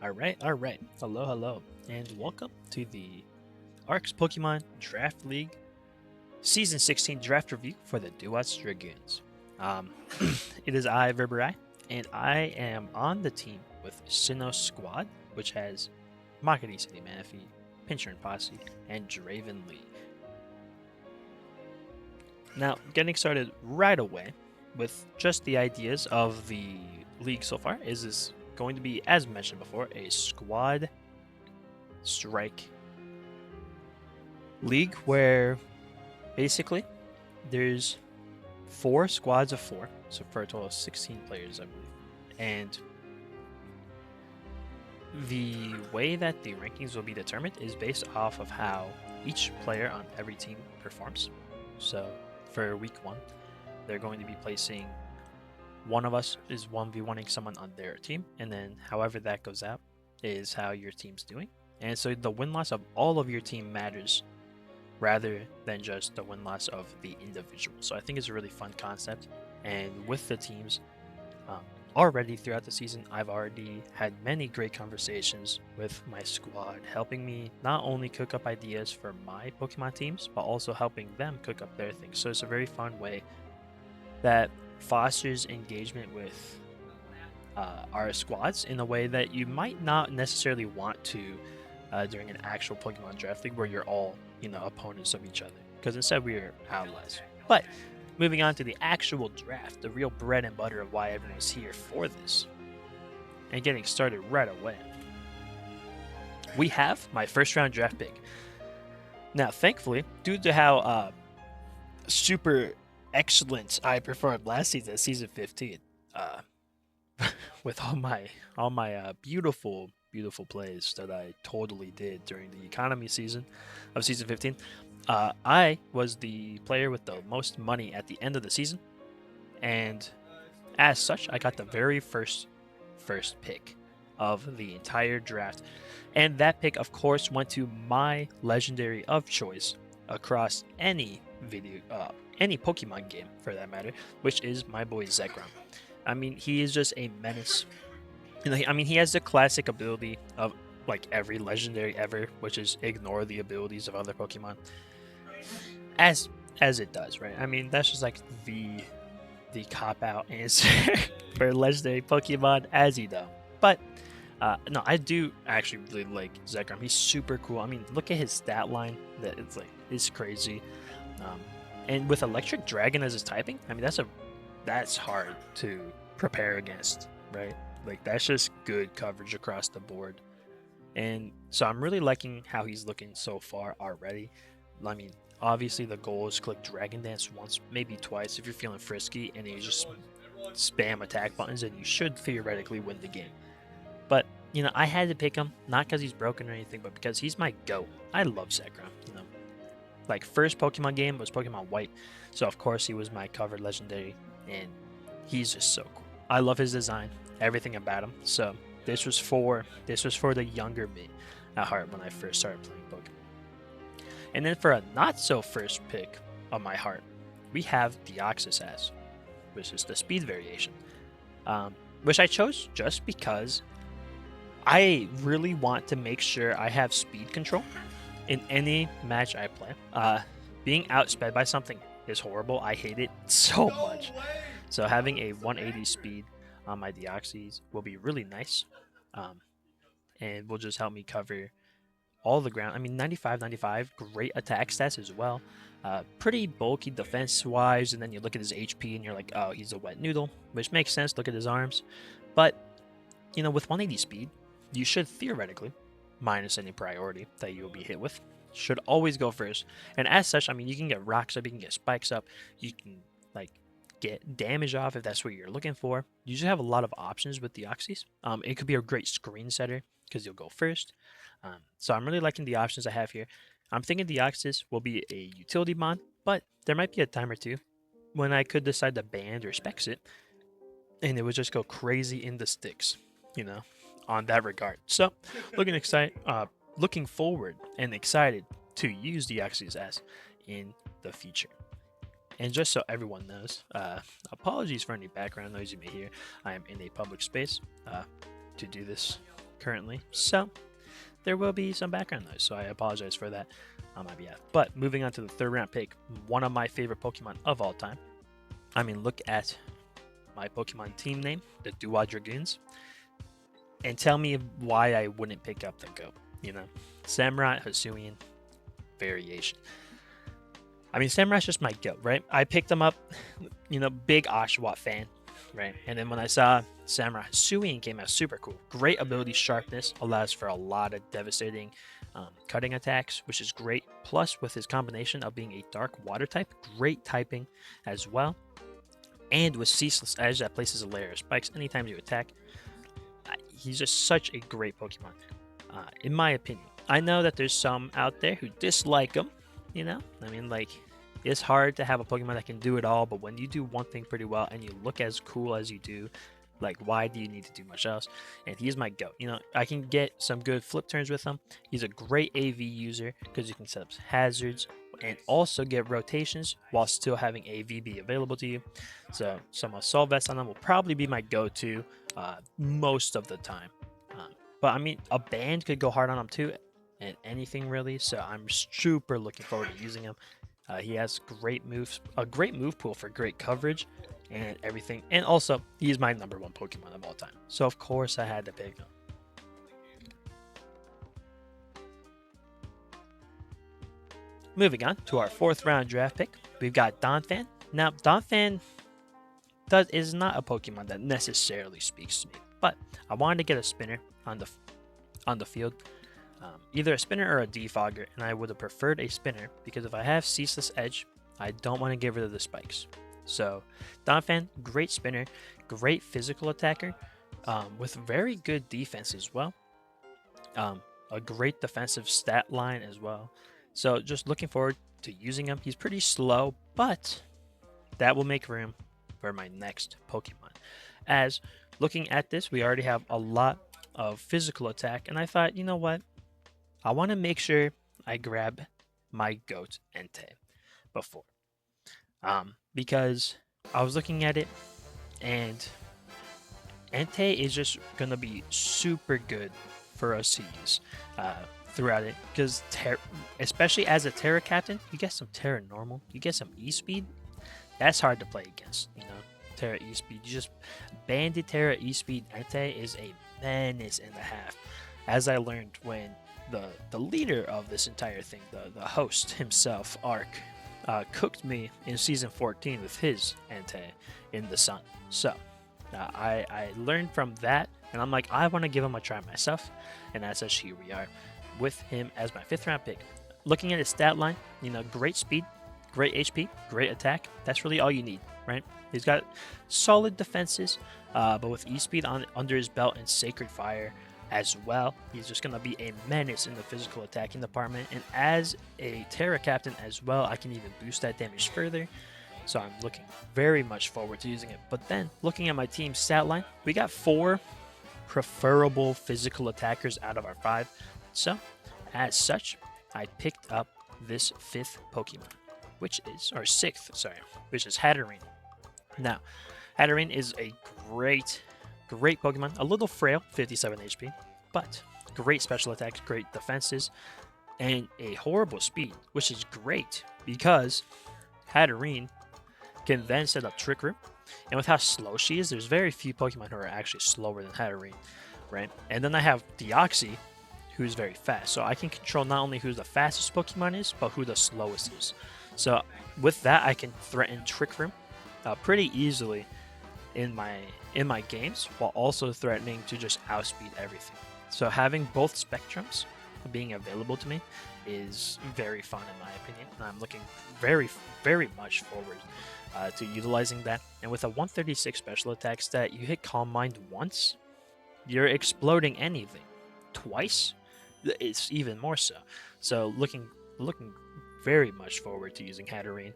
All right. Hello, hello, and welcome to the ARC's Pokemon Draft League Season 16 draft review for the Dewott Dragoons. Um, it is I, Verberai, and I am on the team with Sinnoh Squad, which has Makati City Manaphy, Pincher and Posse, and Draven Lee. Now, getting started right away with just the ideas of the league so far is this going to be, as mentioned before, a squad strike league where basically there's 4 squads of 4, so for a total of 16 players, I believe. And the way that the rankings will be determined is based off of how each player on every team performs. So for week 1, they're going to be placing one of us is 1v1ing someone on their team, and then however that goes out is how your team's doing. And so the win-loss of all of your team matters rather than just the win-loss of the individual. So I think it's a really fun concept. And with the teams, already throughout the season, I've already had many great conversations with my squad, helping me not only cook up ideas for my Pokemon teams, but also helping them cook up their things. So it's a very fun way that fosters engagement with our squads in a way that you might not necessarily want to during an actual Pokemon draft league where you're all, opponents of each other. Because instead we are allies. But moving on to the actual draft, the real bread and butter of why everyone's here for this, and getting started right away, we have my first round draft pick. Now, thankfully, due to how super excellent I performed last season, season 15, with all my beautiful plays that I totally did during the economy season of season 15. I was the player with the most money at the end of the season, and as such, I got the very first pick of the entire draft, and that pick, of course, went to my legendary of choice across any Pokemon game for that matter, which is my boy Zekrom. I mean, he is just a menace. He has the classic ability of like every legendary ever, which is ignore the abilities of other Pokemon. As it does, right? I mean, that's just like the cop out answer for legendary Pokemon, as you know. But no, I do actually really like Zekrom. He's super cool. I mean, look at his stat line. That it's crazy. And with Electric Dragon as his typing, I mean that's hard to prepare against, right? Like that's just good coverage across the board. And so I'm really liking how he's looking so far already. I mean, obviously the goal is click Dragon Dance once, maybe twice if you're feeling frisky, and you just spam attack buttons, and you should theoretically win the game. But I had to pick him not because he's broken or anything, but because he's my GOAT. I love Zekrom. Like first Pokemon game was Pokemon White, so of course he was my covered legendary, and he's just so cool. I love his design, everything about him. So this was for the younger me at heart when I first started playing Pokemon. And then for a not so first pick of my heart, we have Deoxys, which is the speed variation, which I chose just because I really want to make sure I have speed control in any match I play. Being outsped by something is horrible. I hate it so much. So having a 180 speed on my Deoxys will be really nice, and will just help me cover all the ground. I mean, 95, great attack stats as well. Pretty bulky defense-wise, and then you look at his HP and you're like, oh, he's a wet noodle, which makes sense. Look at his arms. But, with 180 speed, you should theoretically, minus any priority that you'll be hit with, should always go first. And as such, I mean, you can get rocks up, you can get spikes up, you can get damage off if that's what you're looking for. You just have a lot of options with Deoxys. It could be a great screen setter because you'll go first. So I'm really liking the options I have here. I'm thinking Deoxys will be a utility mon, but there might be a time or two when I could decide to band or specs it, and it would just go crazy in the sticks, on that regard. So looking forward and excited to use Deoxys in the future. And just so everyone knows, apologies for any background noise you may hear. I am in a public space to do this currently, so there will be some background noise, so I apologize for that on my behalf. But moving on to the third round pick, one of my favorite Pokemon of all time. I mean, look at my Pokemon team name, the Dewott Dragoons, and tell me why I wouldn't pick up the GOAT. Samurai Hisuian variation. I mean, Samurai's just my GOAT, right? I picked him up, big Oshawott fan, right? And then when I saw Samurai Hisuian came out, super cool. Great ability sharpness, allows for a lot of devastating cutting attacks, which is great. Plus, with his combination of being a dark water type, great typing as well. And with Ceaseless Edge that places a layer of spikes anytime you attack. He's just such a great Pokemon, in my opinion. I know that there's some out there who dislike him, I mean, like, it's hard to have a Pokemon that can do it all, but when you do one thing pretty well and you look as cool as you do, like, why do you need to do much else? And he's my GOAT. I can get some good flip turns with him. He's a great AV user because you can set up hazards and also get rotations while still having AV be available to you. So some Assault Vest on him will probably be my go-to most of the time. But I mean, a band could go hard on him too, and anything really. So I'm super looking forward to using him. He has great moves, a great move pool for great coverage and everything. And also, he's my number one Pokemon of all time. So of course I had to pick him. Moving on to our fourth round draft pick, we've got Donphan. Now, Donphan is not a Pokemon that necessarily speaks to me, but I wanted to get a spinner on the field, either a spinner or a defogger, and I would have preferred a spinner because if I have Ceaseless Edge, I don't want to get rid of the spikes. So, Donphan, great spinner, great physical attacker, with very good defense as well. A great defensive stat line as well. So just looking forward to using him. He's pretty slow, but that will make room for my next Pokemon. As looking at this, we already have a lot of physical attack, and I thought, you know what? I want to make sure I grab my GOAT Entei before. Because I was looking at it, and Entei is just going to be super good for us to use throughout it, because especially as a Terra Captain, you get some Terra Normal, you get some E-Speed. That's hard to play against, Terra E-Speed. You just Banded Terra E-Speed Entei is a menace and a half, as I learned when the leader of this entire thing, the host himself, Ark, cooked me in season 14 with his Entei in the sun. So I learned from that, and I'm like, I want to give him a try myself, and as such, here we are with him as my 5th round pick. Looking at his stat line, great speed, great HP, great attack. That's really all you need, right? He's got solid defenses, but with E-Speed under his belt and Sacred Fire as well, he's just going to be a menace in the physical attacking department. And as a Terra Captain as well, I can even boost that damage further. So I'm looking very much forward to using it. But then, looking at my team's stat line, we got 4 preferable physical attackers out of our 5. So, as such, I picked up this 5th Pokemon, which is Hatterene. Now, Hatterene is a great Pokemon, a little frail, 57 HP, but great special attacks, great defenses, and a horrible speed, which is great because Hatterene can then set up Trick Room, and with how slow she is, there's very few Pokemon who are actually slower than Hatterene, right? And then I have Deoxys, who's very fast, so I can control not only who the fastest Pokemon is, but who the slowest is. So with that, I can threaten Trick Room pretty easily in my games, while also threatening to just outspeed everything. So having both spectrums being available to me is very fun in my opinion, and I'm looking very, very much forward to utilizing that. And with a 136 special attack stat, you hit Calm Mind once, you're exploding anything. Twice, it's even more so. So looking very much forward to using Hatterene,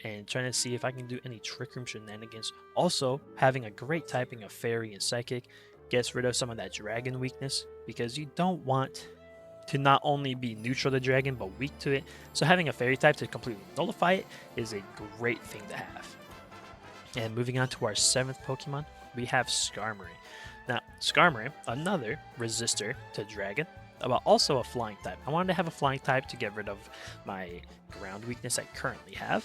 and trying to see if I can do any Trick Room shenanigans. Also, having a great typing of Fairy and Psychic gets rid of some of that Dragon weakness, because you don't want to not only be neutral to Dragon, but weak to it. So having a Fairy type to completely nullify it is a great thing to have. And moving on to our 7th Pokemon, we have Skarmory. Now, Skarmory, another resistor to Dragon, but also a flying type. I wanted to have a flying type to get rid of my ground weakness I currently have.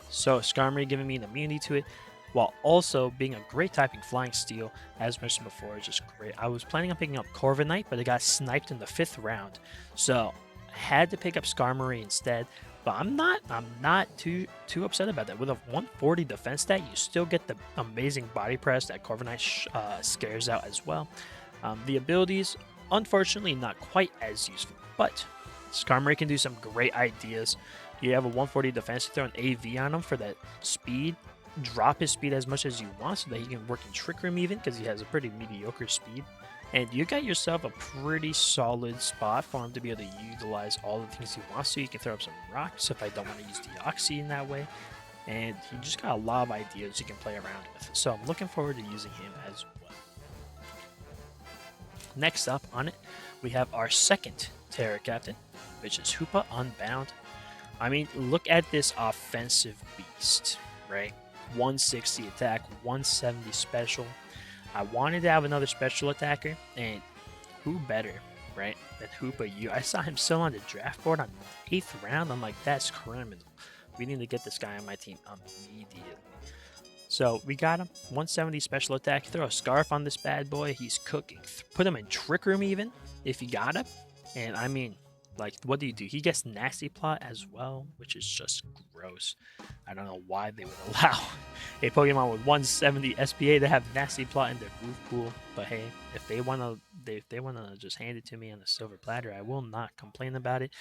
So Skarmory giving me an immunity to it, while also being a great typing Flying Steel, as mentioned before, is just great. I was planning on picking up Corviknight, but it got sniped in the 5th round, so I had to pick up Skarmory instead. But I'm not too upset about that. With a 140 defense stat, you still get the amazing body press that Corviknight scares out as well. The abilities, unfortunately, not quite as useful, but Skarmory can do some great ideas. You have a 140 defense, you throw an AV on him for that speed. Drop his speed as much as you want so that he can work in Trick Room even, because he has a pretty mediocre speed. And you got yourself a pretty solid spot for him to be able to utilize all the things he wants to. You can throw up some rocks if I don't want to use the Oxy in that way. And he just got a lot of ideas you can play around with. So I'm looking forward to using him as well. Next up on it, we have our second Terra Captain, which is Hoopa Unbound. I mean, look at this offensive beast, right? 160 attack, 170 special. I wanted to have another special attacker, and who better, right, than Hoopa U. I saw him still on the draft board on the 8th round. I'm like, that's criminal. We need to get this guy on my team immediately. So we got him, 170 special attack. Throw a Scarf on this bad boy. He's cooking. Put him in Trick Room even, if you got him. And I mean, like, what do? He gets Nasty Plot as well, which is just gross. I don't know why they would allow a Pokemon with 170 SPA to have Nasty Plot in their move pool. But hey, if they wanna just hand it to me on a silver platter, I will not complain about it.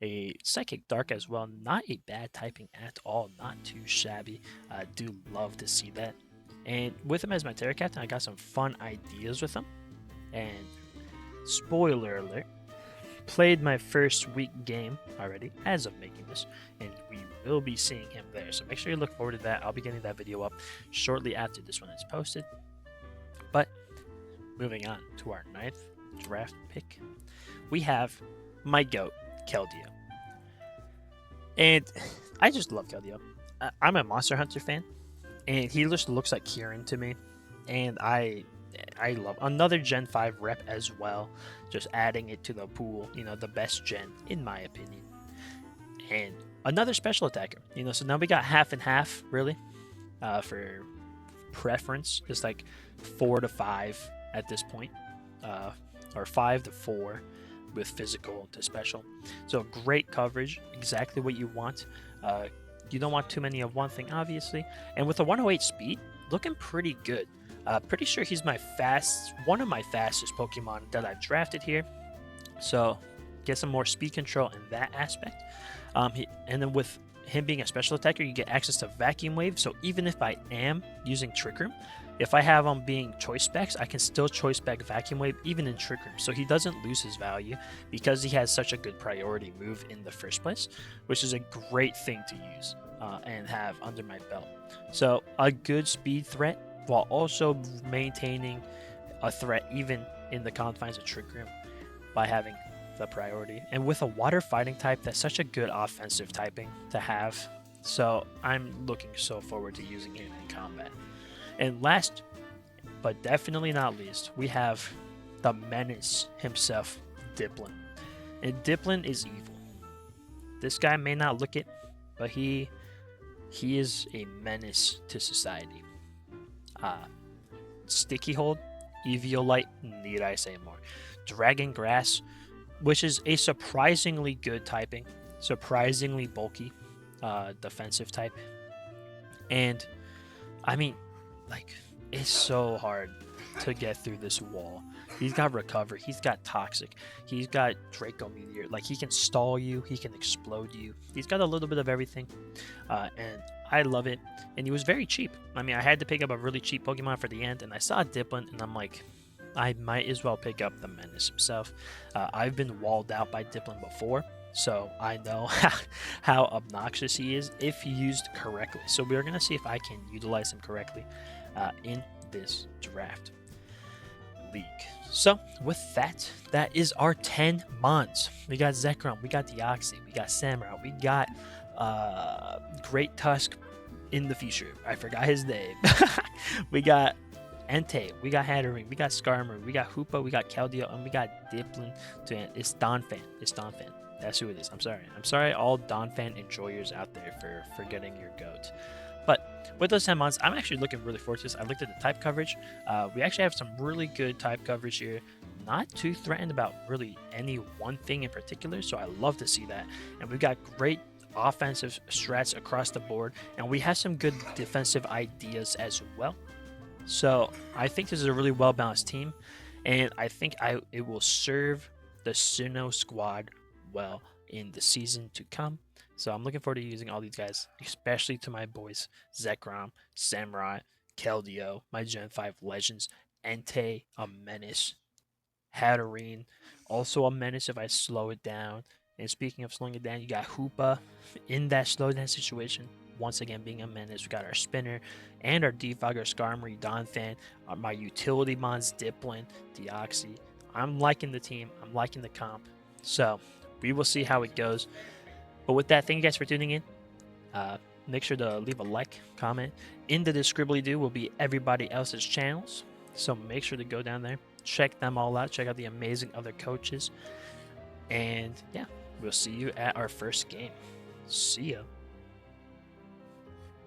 A Psychic Dark as well, not a bad typing at all, not too shabby. I do love to see that. And with him as my Terra Captain, I got some fun ideas with him. And spoiler alert, played my first week game already as of making this, and we will be seeing him there. So make sure you look forward to that. I'll be getting that video up shortly after this one is posted. But moving on to our 9th draft pick, we have my GOAT, Keldeo. And I just love Keldeo. I'm a Monster Hunter fan, and he just looks like Kieran to me. And I love another Gen 5 rep as well, just adding it to the pool, you know, the best gen in my opinion. And another special attacker, you know, so now we got half and half really for preference, just like 4 to 5 at this point, or 5 to 4 with physical to special. So great coverage, exactly what you want. You don't want too many of one thing, obviously. And with a 108 speed, looking pretty good. Pretty sure he's one of my fastest Pokemon that I've drafted here. So get some more speed control in that aspect. And then with him being a special attacker, you get access to Vacuum Wave. So even if I am using Trick Room, if I have him being Choice Specs, I can still Choice Spec Vacuum Wave even in Trick Room. So he doesn't lose his value because he has such a good priority move in the first place, which is a great thing to use and have under my belt. So a good speed threat while also maintaining a threat even in the confines of Trick Room by having the priority. And with a water fighting type, that's such a good offensive typing to have. So I'm looking so forward to using him in combat. And last, but definitely not least, we have the menace himself, Dipplin. And Dipplin is evil. This guy may not look it, but he is a menace to society. Sticky Hold, Eviolite, need I say more? Dragon Grass, which is a surprisingly good typing, surprisingly bulky defensive type. And I mean, like, it's so hard to get through this wall. He's got Recover, he's got Toxic, he's got Draco Meteor. Like, he can stall you, he can explode you. He's got a little bit of everything, and I love it. And he was very cheap. I mean, I had to pick up a really cheap Pokemon for the end, and I saw Dipplin, and I'm like, I might as well pick up the Menace himself. I've been walled out by Dipplin before, so I know how obnoxious he is if used correctly. So we're going to see if I can utilize him correctly in this draft league. So with that, that is our 10 Mons. We got Zekrom, we got Deoxys, we got Samurott, we got Great Tusk in the future. I forgot his name. We got Entei, we got Hatterene, we got Skarmory, we got Hoopa, we got Keldeo, and we got Dipplin to end. It's Donphan. It's Donphan. That's who it is. I'm sorry. I'm sorry, all Donphan enjoyers out there for forgetting your goat. But with those 10 mons, I'm actually looking really forward to this. I looked at the type coverage. We actually have some really good type coverage here. Not too threatened about really any one thing in particular, so I love to see that. And we've got great offensive strats across the board, and we have some good defensive ideas as well. So I think this is a really well-balanced team, and I think it will serve the Sinnoh Squad well in the season to come. So I'm looking forward to using all these guys, especially to my boys Zekrom, Samurai, Keldeo, my Gen 5 legends, Entei, a menace, Hatterene, also a menace if I slow it down. And speaking of slowing it down, you got Hoopa in that slowdown situation. Once again, being a menace. We got our spinner and our defogger, Skarmory, Donphan, my utility mons, Dipplin, Deoxys. I'm liking the team. I'm liking the comp. So we will see how it goes. But with that, thank you guys for tuning in. Make sure to leave a like, comment. In the describly-do will be everybody else's channels. So make sure to go down there. Check them all out. Check out the amazing other coaches. And yeah, we'll see you at our first game. See ya.